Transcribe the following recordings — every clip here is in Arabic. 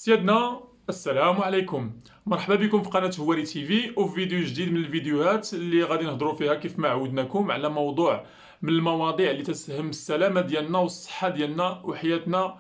سيادنا السلام عليكم. مرحبا بكم في قناة هواري تيفي وفي فيديو جديد من الفيديوهات اللي غادي نهضروا فيها كيف ما عودناكم على موضوع من المواضيع اللي تسهم السلامة ديالنا والصحة ديالنا وحياتنا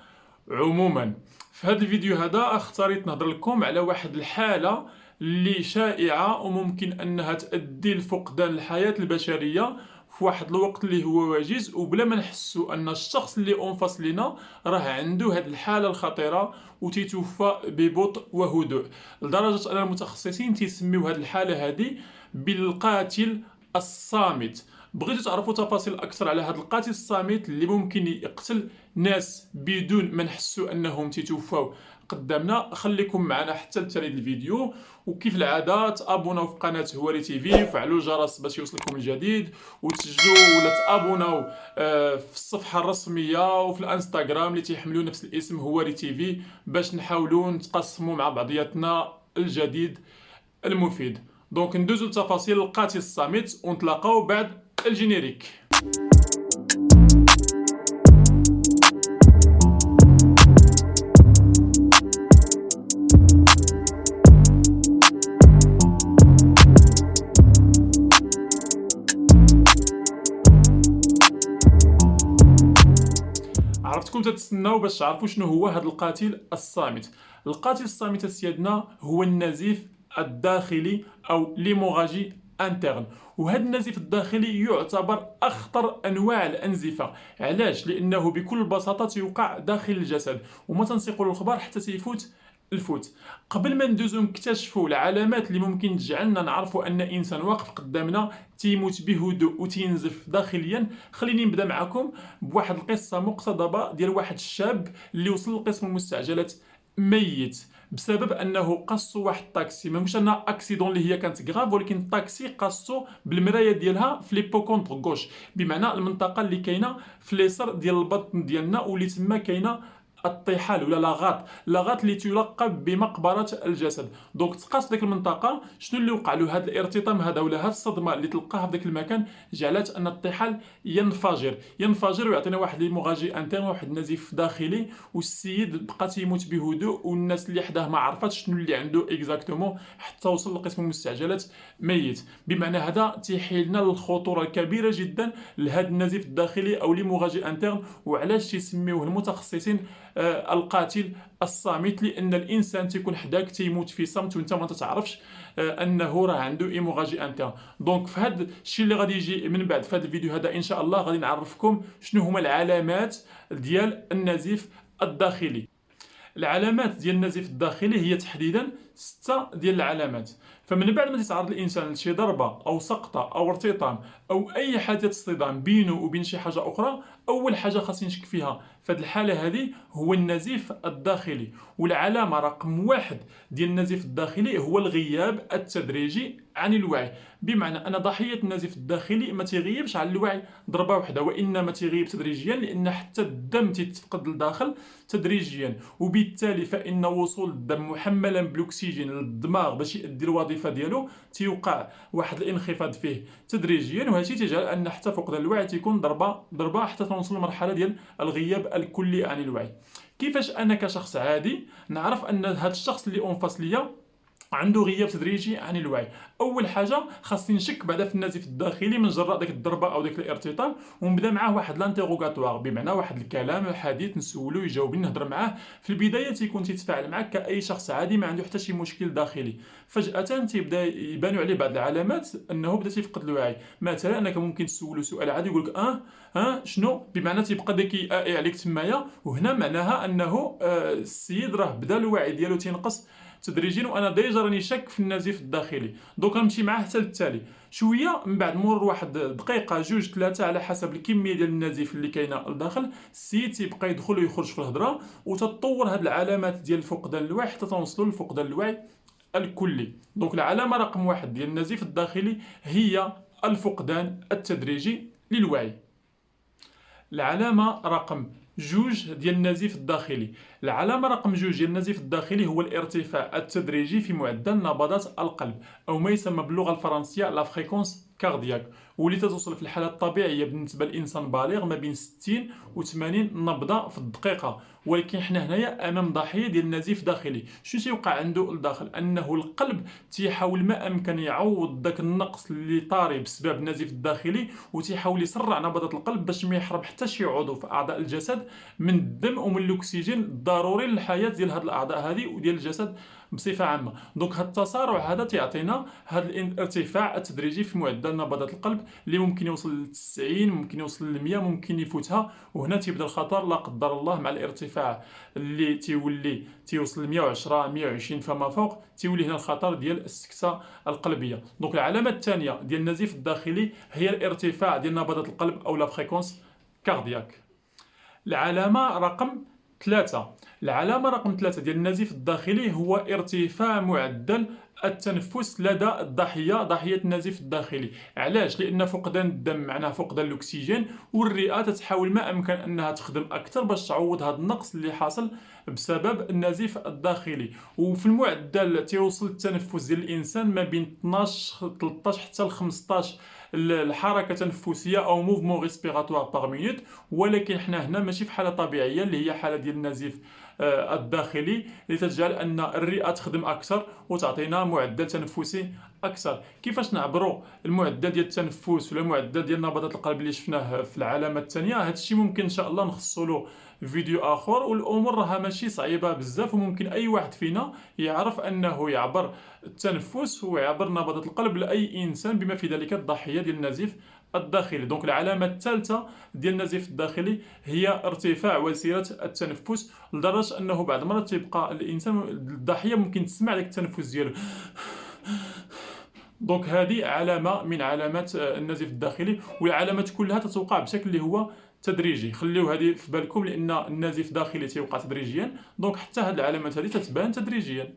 عموما. في هذا الفيديو هذا اختاريت نهضر لكم على واحد الحالة اللي شائعة وممكن انها تؤدي لفقدان الحياة البشرية في واحد الوقت اللي هو وجيز، وبلا ما نحسوا ان الشخص اللي انفصل لنا راه عنده هذه الحاله الخطيره وتيتوفى ببطء وهدوء، لدرجه ان المتخصصين تيسميو هذه الحاله هذه بالقاتل الصامت. بغيتو تعرفوا تفاصيل اكثر على هذا القاتل الصامت اللي ممكن يقتل ناس بدون ما نحسوا انهم تيتوفاو قدامنا؟ خليكم معنا حتى لتالي الفيديو، وكيف العاده تابوناو في قناه هواري تيفي وفعلوا الجرس باش يوصلكم الجديد، وتسجلوا ولا تابوناو في الصفحه الرسميه وفي الانستغرام اللي تيحملوا نفس الاسم هواري تيفي باش نحاولوا نتقاسموا مع بعضياتنا الجديد المفيد. دونك ندوزو لتفاصيل القاتل الصامت ونتلاقاو بعد الجينيريك. عرفتكم تتسناو باش تعرفوا شنو هو هذا القاتل الصامت. القاتل الصامت سيادنا هو النزيف الداخلي او ليموغاجي انترن، وهذا النزيف الداخلي يعتبر اخطر انواع الانزفه. علاش؟ لانه بكل بساطه يوقع داخل الجسد وما تنسيقوا الخبر حتى تيفوت الفوت. قبل ما ندوزو نكتشفوا العلامات اللي ممكن تجعلنا نعرفوا ان انسان واقف قدامنا تيموت بهدوء وتينزف داخليا، خليني نبدا معكم بواحد القصه مقتضبه ديال واحد الشاب اللي وصل لقسم المستعجلات ميت بسبب انه قصوا واحد الطاكسي. ماهوش انا اكسيدون اللي هي كانت غراف، ولكن الطاكسي قصو بالمرايه ديالها في لي بو كونتر غوش، بمعنى المنطقه اللي كاينه في اليسار ديال البطن ديالنا واللي تما كاينه الطحال ولا لاغات اللي تلقب بمقبره الجسد. دونك تقاس ديك المنطقه شنو اللي وقع له. هذا الارتطام هذا ولا هذه الصدمه اللي تلقاها في ذاك المكان جعلت ان الطحال ينفجر ويعطينا واحد ليموغاجي انترن، واحد النزيف داخلي، والسيد بقى تيموت بهدوء والناس اللي حداه ما عرفتش شنو اللي عنده اكزاكتومون حتى وصل لقسم المستعجلات ميت. بمعنى هذا تيحيلنا الخطوره الكبيره جدا لهذا النزيف الداخلي او ليموغاجي انترن. وعلاش تيسميوه المتخصصين القاتل الصامت؟ لان الانسان تيكون حداك تيموت في صمت وانت ما تتعرفش انه راه عنده ايموغاجي انترن. دونك في هذا الشيء اللي غادي يجي من بعد في هذا الفيديو هذا ان شاء الله غادي نعرفكم شنو هما العلامات ديال النزيف الداخلي. العلامات ديال النزيف الداخلي هي تحديدا 6 ديال العلامات. فمن بعد ما تتعرض الانسان لشي ضربه او سقطه او ارتطام او اي حادثه اصطدام بينه وبين شي حاجه اخرى، اول حاجه خاصني نشك فيها في هذه الحاله هذه هو النزيف الداخلي. والعلامه رقم 1 ديال النزيف الداخلي هو الغياب التدريجي عن الوعي. بمعنى ان ضحيه النزيف الداخلي ما تيغيبش عن الوعي ضربه واحده، وانما تيغيب تدريجيا، لان حتى الدم تيتفقد للداخل تدريجيا، وبالتالي فان وصول الدم محملا بالاكسجين للدماغ باش يؤدي الوظيفه ديالو تيوقع واحد الانخفاض فيه تدريجيا، وهذا الشيء تيجعل ان حتى فقدان الوعي تيكون ضربه حتى توصل لمرحله ديال الغياب الكلي عن الوعي. كيفاش انا كشخص عادي نعرف ان هذا الشخص اللي انفصل ليا عنده غياب تدريجي عن الوعي؟ اول حاجه خاصني نشك بعدا في النزيف الداخلي من جراء ديك الضربه او ديك الارتطام، ونبدا معاه واحد لانتيغوغاتوار، بمعنى واحد الكلام الحديث نسولو يجاوبني نهضر معاه. في البدايه تيكون تيتفاعل معك كاي شخص عادي ما عنده حتى شي مشكل داخلي. فجاه تيبدا يبانوا عليه بعض العلامات انه بدا تيفقد الوعي. مثلا انك ممكن تسولو سؤال عادي يقول لك شنو، بمعنى تيبقى داك يائي عليك تمايا، وهنا معناها انه السيد راه بدا الوعي ديالو تينقص تدريجيا، وانا ديجا راني شاك في النزيف الداخلي. دوك غنمشي معاه حتى للتالي شويه من بعد مرور واحد دقيقه جوج ثلاثه على حسب الكميه ديال النزيف اللي كاينه لداخل. السيد تيبقى يدخل ويخرج في الهضره، وتتطور هاد العلامات ديال فقدان الوعي حتى توصلوا لفقدان الوعي الكلي. دونك العلامه رقم 1 ديال النزيف الداخلي هي الفقدان التدريجي للوعي. العلامه رقم 2 ديال النزيف الداخلي. العلامة رقم 2 ديال النزيف الداخلي هو الارتفاع التدريجي في معدل نبضات القلب، أو ما يسمى باللغة الفرنسية لا فريكونس كاردياك، واللي تتوصل في الحالة الطبيعية بالنسبة للإنسان بالغ ما بين 60 و 80 نبضة في الدقيقة. ولكن حنا هنايا أمام ضحية ديال نزيف داخلي. شنو تيوقع عنده لداخل؟ أنه القلب تيحاول ما أمكن يعوض داك النقص اللي طاري بسبب النزيف الداخلي، وتيحاول يسرع نبضات القلب باش ما يحرم حتى شي عضو في أعضاء الجسد من الدم ومن الأكسجين الضروري للحياة ديال هاد الأعضاء هذه وديال الجسد بصفة عامة. دونك هاد التسارع هذا تيعطينا هاد الارتفاع التدريجي في معدل نبضات القلب اللي ممكن يوصل ل 90، ممكن يوصل ل 100، ممكن يفوتها. وهنا تيبدا الخطر لا قدر الله مع الارتفاع اللي تيوصل ل 110 120 فما فوق، تيولي هنا الخطر ديال السكتة القلبية. دونك العلامة الثانية ديال النزيف الداخلي هي الارتفاع ديال نبضات القلب أو لا فريكونس كاردياك. العلامة رقم 3، العلامة رقم 3 ديال النزيف الداخلي هو ارتفاع معدل التنفس لدى الضحية، ضحية النزيف الداخلي. علاش؟ لأن فقدان الدم معناه فقدان الأكسجين، والرئة تتحاول ما أمكن أنها تخدم أكثر باش تعوض هذا النقص اللي حاصل بسبب النزيف الداخلي. وفي المعدل تيوصل التنفس ديال الإنسان ما بين 12 13 حتى ل 15 الحركه التنفسيه او موفمون ريسبيراتوار باغ مينوت. ولكن حنا هنا ماشي في حاله طبيعيه اللي هي حاله ديال النزيف الداخلي اللي تجعل ان الرئه تخدم اكثر وتعطينا معدل تنفسي اكثر. كيفاش نعبروا المعدل ديال التنفس ولا المعدل ديال نبضات القلب اللي شفناه في العلامه الثانيه؟ هذا الشيء ممكن ان شاء الله نخصصوا له فيديو اخر، والامور راها ماشي صعيبه بزاف، وممكن اي واحد فينا يعرف انه يعبر التنفس ويعبر نبضات القلب لاي انسان بما في ذلك الضحيه ديال النزيف الداخلي. دونك العلامه الثالثه ديال النزيف الداخلي هي ارتفاع وسيله التنفس، لدرجه انه بعض المرات تيبقى الانسان الضحيه ممكن تسمع داك التنفس ديالو. دونك هذه علامه من علامات النزيف الداخلي، والعلامات كلها تتوقع بشكل اللي هو تدريجي. خليو هذه في بالكم لان النزيف الداخلي تيوقع تدريجيا، دونك حتى هذه العلامات هذه تتبان تدريجيا.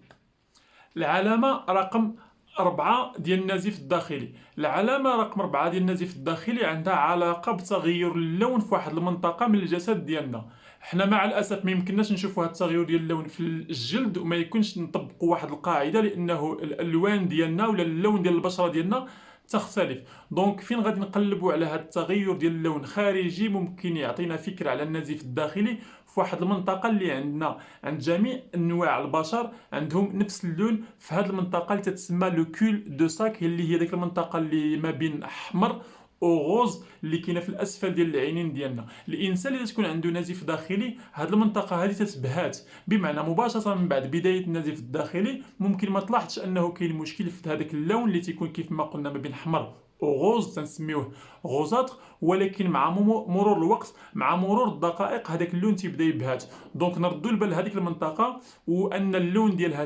العلامه رقم 4 ديال النزيف الداخلي، العلامه رقم 4 ديال النزيف الداخلي عندها علاقه بتغير اللون في واحد المنطقه من الجسد ديالنا. حنا مع الاسف ما يمكنناش نشوفوا هذا التغير ديال اللون في الجلد، وما يكونش نطبقوا واحد القاعده لانه الالوان ديالنا ولا اللون ديال البشره ديالنا تختلف. دونك فين غادي نقلبوا على هذا التغير ديال اللون خارجي ممكن يعطينا فكره على النزيف الداخلي في واحد المنطقه اللي عندنا عند جميع انواع البشر عندهم نفس اللون في هذه المنطقه اللي تتسمى لو كول دو ساك، اللي هي ديك المنطقه اللي ما بين احمر وغوز اللي كاينه في الاسفل ديال العينين ديالنا. الانسان اللي تكون عنده نزيف داخلي هذه المنطقه هذه تتبهات، بمعنى مباشره من بعد بدايه النزيف الداخلي ممكن ما تلاحظش انه كاين مشكل في هذاك اللون اللي تيكون كيف ما قلنا ما بين احمر وغوز تنسميوه غوزاتر، ولكن مع مرور الوقت مع مرور الدقائق هذاك اللون تيبدا يبهات. دونك نردوا البال لهذيك المنطقه وان اللون ديالها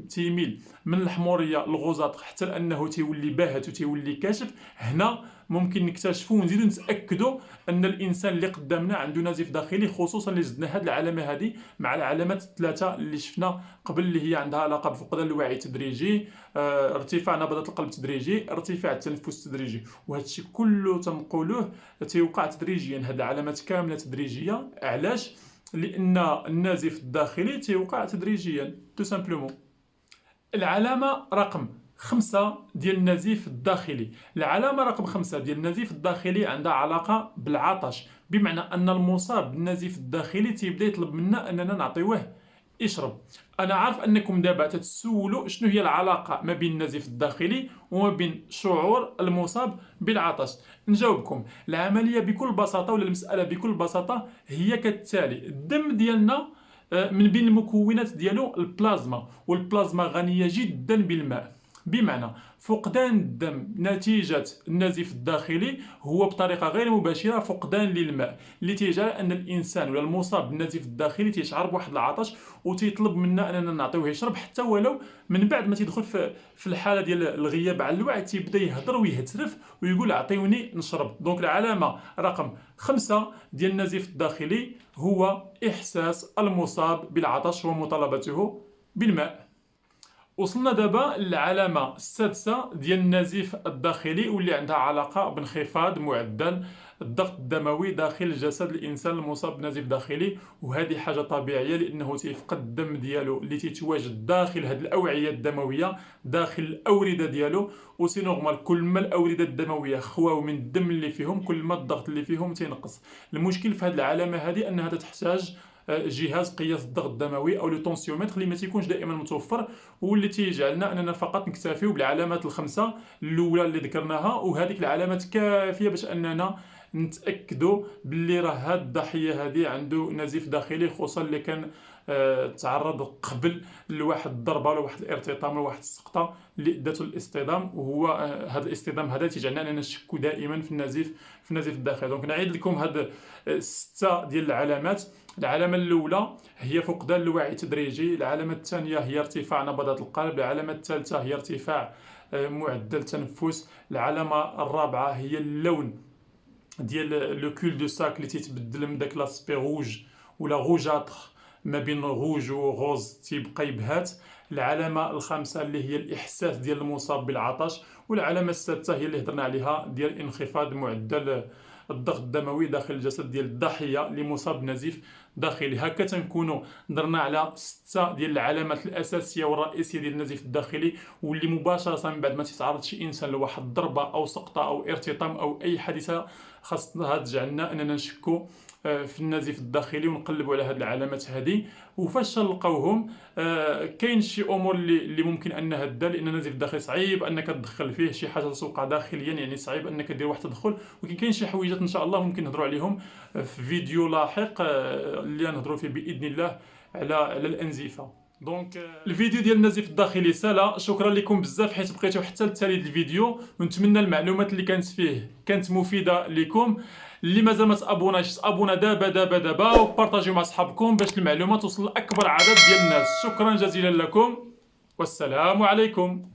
تيميل من الحموريه للغوزاتر حتى لانه تيولي باهت وتيولي كاشف. هنا ممكن نكتشفوا ونزيدوا نتاكدوا ان الانسان اللي قدامنا عنده نزيف داخلي، خصوصا اللي زدنا هذه العلامه هذه مع العلامات الثلاثه اللي شفنا قبل اللي هي عندها علاقه بفقدان الوعي التدريجي، ارتفاع نبضات القلب التدريجي، ارتفاع التنفس التدريجي. وهذا الشيء كله تنقولوه تيوقع تدريجيا، هذه العلامات كامله تدريجيه. علاش؟ لان النزيف الداخلي تيوقع تدريجيا تو سامبلومون. العلامه رقم 5 ديال النزيف الداخلي، العلامه رقم 5 ديال النزيف الداخلي عندها علاقه بالعطش، بمعنى ان المصاب بالنزيف الداخلي تيبدا يطلب منا اننا نعطيوه يشرب. انا عارف انكم دابا تتسولوا شنو هي العلاقه ما بين النزيف الداخلي وما بين شعور المصاب بالعطش. نجاوبكم، العمليه بكل بساطه ولا المساله بكل بساطه هي كالتالي: الدم ديالنا من بين المكونات ديالو البلازما، والبلازما غنيه جدا بالماء، بمعنى فقدان الدم نتيجة النزيف الداخلي هو بطريقة غير مباشرة فقدان للماء، اللي تيجعل أن الإنسان ولا المصاب بالنزيف الداخلي تيشعر بواحد العطش وتيطلب منا أننا نعطيوه يشرب، حتى ولو من بعد ما تيدخل في الحالة ديال الغياب عن الوعي تيبدا يهضر ويهترف ويقول أعطيوني نشرب. دونك العلامة رقم 5 ديال النزيف الداخلي هو إحساس المصاب بالعطش ومطالبته بالماء. وصلنا دابا للعلامة السادسة ديال النزيف الداخلي واللي عندها علاقة بانخفاض معدل الضغط الدموي داخل جسد الانسان المصاب بنزيف داخلي. وهذه حاجه طبيعيه لانه تيفقد الدم ديالو اللي تيتواجد داخل هذه الاوعيه الدمويه، داخل الاورده ديالو. وسي نورمال كل ما الاورده الدمويه خواو من الدم اللي فيهم كل ما الضغط اللي فيهم تينقص. المشكل في هذه العلامه هذه انها تحتاج جهاز قياس الضغط الدموي او لو طونسيومتر اللي ما تيكونش دائما متوفر، واللي تيجعلنا اننا فقط نكتفيو بالعلامات الخمسه الاولى اللي ذكرناها، وهذيك العلامات كافيه باش اننا نتاكدوا باللي راه هاد الضحيه هذه عنده نزيف داخلي، خصوصا اللي كان تعرض قبل لواحد الضربه ولا واحد الارتطام ولا واحد السقطه اللي ادته الاصطدام. وهو هذا الاصطدام هذا تيجعلنا اننا نشكو دائما في النزيف الداخلي. دونك نعيد لكم هاد سته ديال العلامات. العلامه الاولى هي فقدان الوعي التدريجي، العلامه الثانيه هي ارتفاع نبضات القلب، العلامه الثالثه هي ارتفاع معدل التنفس، العلامه الرابعه هي اللون ديال لو كول دو ساك اللي تيتبدل من داك لاسبي روج ولا روجاتر ما بين روج وغوز تيبقى يبهات، العلامه الخامسه اللي هي الاحساس ديال المصاب بالعطش، والعلامه السادسه هي اللي هضرنا عليها ديال انخفاض معدل الضغط الدموي داخل الجسد ديال الضحيه اللي مصاب بنزيف داخلي. هكا تنكونوا درنا على سته ديال العلامات الاساسيه والرئيسيه ديال النزيف الداخلي، واللي مباشره من بعد ما تتعرض شي انسان لواحد الضربه او سقطه او ارتطام او اي حادثه خاصها تجعلنا اننا نشكو في النزيف الداخلي ونقلبوا على هذه العلامات هذه. وفاش نلقاوهم كاين شي امور اللي ممكن انها تدار، لان النزيف الداخلي صعيب انك تدخل فيه شي حاجه توقع داخليا، يعني صعيب انك دير واحد التدخل. ولكن كاين شي حويجات ان شاء الله ممكن نهضروا عليهم في فيديو لاحق اللي نهضروا فيه باذن الله على الانزيفه. دونك الفيديو ديال النزيف الداخلي سالا. شكرا لكم بزاف حيت بقيتوا حتى للتالي ديال الفيديو، ونتمنى المعلومات اللي كانت فيه كانت مفيده لكم. اللي مازال ما تابوناش تابونا دابا وبارطاجيو مع صحابكم باش المعلومات توصل لاكبر عدد ديال الناس. شكرا جزيلا لكم والسلام عليكم.